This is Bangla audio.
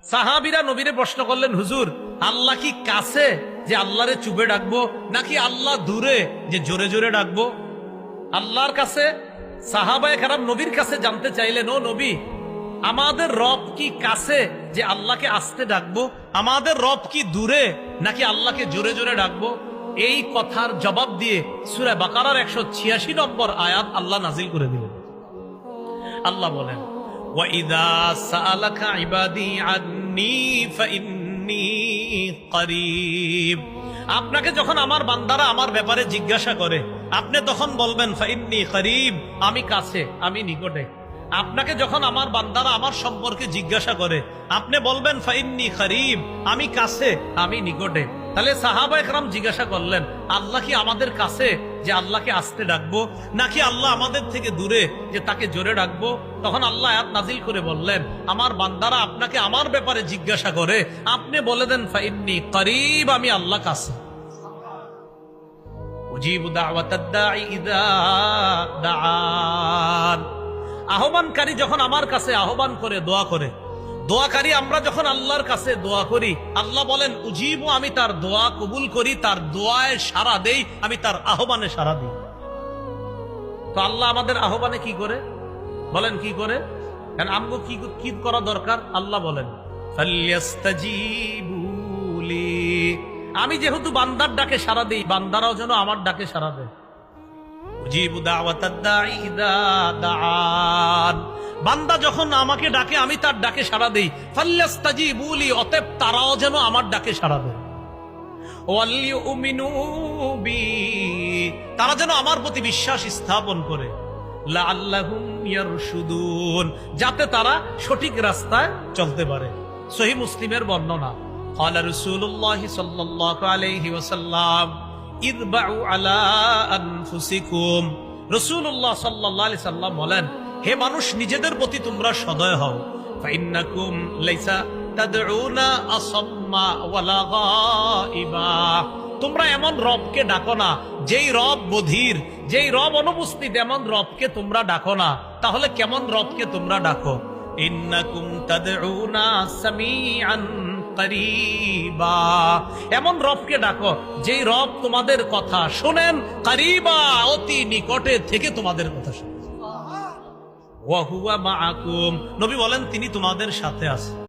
সাহাবীরা নবীরে প্রশ্ন করলেন, হুজুর আল্লাহ কি কাছে যে আল্লাহরে চুপে ডাকবো, নাকি আল্লাহ দূরে যে জোরে জোরে ডাকবো? আল্লাহর কাছে সাহাবায়ে কেরাম নবীর কাছে জানতে চাইলেন, ও নবী, আমাদের রব কি কাছে যে আল্লাহকে আস্তে ডাকবো, আমাদের রব কি দূরে নাকি আল্লাহকে জোরে জোরে ডাকবো? এই কথার জবাব দিয়ে সূরা বাকারার 186 নম্বর আয়াত আল্লাহ নাজিল করে দিলেন। আল্লাহ বলেন, ওয়াইদা সাআলাকা ইবাদি আন্নী ফাইন্নী করিব। আপনাকে যখন আমার বান্দারা আমার ব্যাপারে জিজ্ঞাসা করে, আপনি তখন বলবেন ফাইন্নী করিব, আমি কাছে, আমি নিকটে। আপনাকে যখন আমার বান্দারা আমার সম্পর্কে জিজ্ঞাসা করে, আপনি বলবেন ফাইন্নী করিব, আমি কাছে, আমি নিকটে। তাহলে সাহাবায়ে কেরাম জিজ্ঞাসা করলেন, আল্লাহ কি আমাদের কাছে যে আল্লাহকে আস্তে ডাকবো, নাকি আল্লাহ আমাদের থেকে দূরে যে তাকে জোরে ডাকবো? তখন আল্লাহ আয়াত নাজিল করে বললেন, আমার বান্দারা আপনাকে আমার ব্যাপারে জিজ্ঞাসা করে, আপনি বলে দেন ফাইন্নী করিব, আমি আল্লাহ কাছে। উজিবু দাওয়াতাদ দাঈ ইযা দাআন। আহ্বানকারী যখন আমার কাছে আহ্বান করে, দোয়া করে, দোয়াকারী আমরা যখন আল্লাহর কাছে দোয়া করি, আল্লাহ বলেন উজিবু, আমি তার দোয়া কবুল করি, তার দোয়ায় সাড়া দেই, আমি তার আহ্বানে সাড়া দিই। তো আল্লাহ আমাদের আহ্বানে কি করে বলেন, কি করে? কারণ আমগো কি করা দরকার? আল্লাহ বলেন ফাল্যাস্তাজিবু লি, আমি যেহেতু বান্দার ডাকে সাড়া দিই, বান্দারাও যেন আমার ডাকে সাড়া দেয়। উজিবু দাওয়াতাদ দাঈ ইযা দাআন, বান্দা যখন আমাকে ডাকে আমি তার ডাকে সাড়া দেই। ফাল্যাস্তাজিবু লি, অতএব তারাও যেন আমার ডাকে সাড়া দেয়। ওয়ালিউমিনু বি, তারা যেন আমার প্রতি বিশ্বাস স্থাপন করে। লাআল্লাহুম ইয়ারশুদুন, যাতে তারা সঠিক রাস্তায় চলতে পারে। সহিহ মুসলিমের বর্ণনা, ক্বালা রাসূলুল্লাহ সাল্লাল্লাহু আলাইহি ওয়াসাল্লাম ইরবাউ আলা আনফুসিকুম। রাসূলুল্লাহ সাল্লাল্লাহু আলাইহি সাল্লাম বলেন, হে মানুষ, নিজেদের প্রতি তোমরা সদয় হও। ফাইন্নাকুম লাইসা তাদউনা আসাম্মা ওয়ালা গায়িবা, তোমরা এমন রবকে ডাকো না যেই রব বধির, যেই রব অনুপস্থিত, এমন রবকে তোমরা ডাকো না। তাহলে কেমন রবকে তোমরা ডাকো? ইন্নাকুম তাদউনা সামিআন করিবা, এমন রবকে ডাকো যেই রব তোমাদের কথা শোনেন, করিবা, অতি নিকটে থেকে তোমাদের কথা শোনেন। ওয়া হুয়া মাআকুম, নবী বলেন তিনি তোমাদের সাথে আছেন।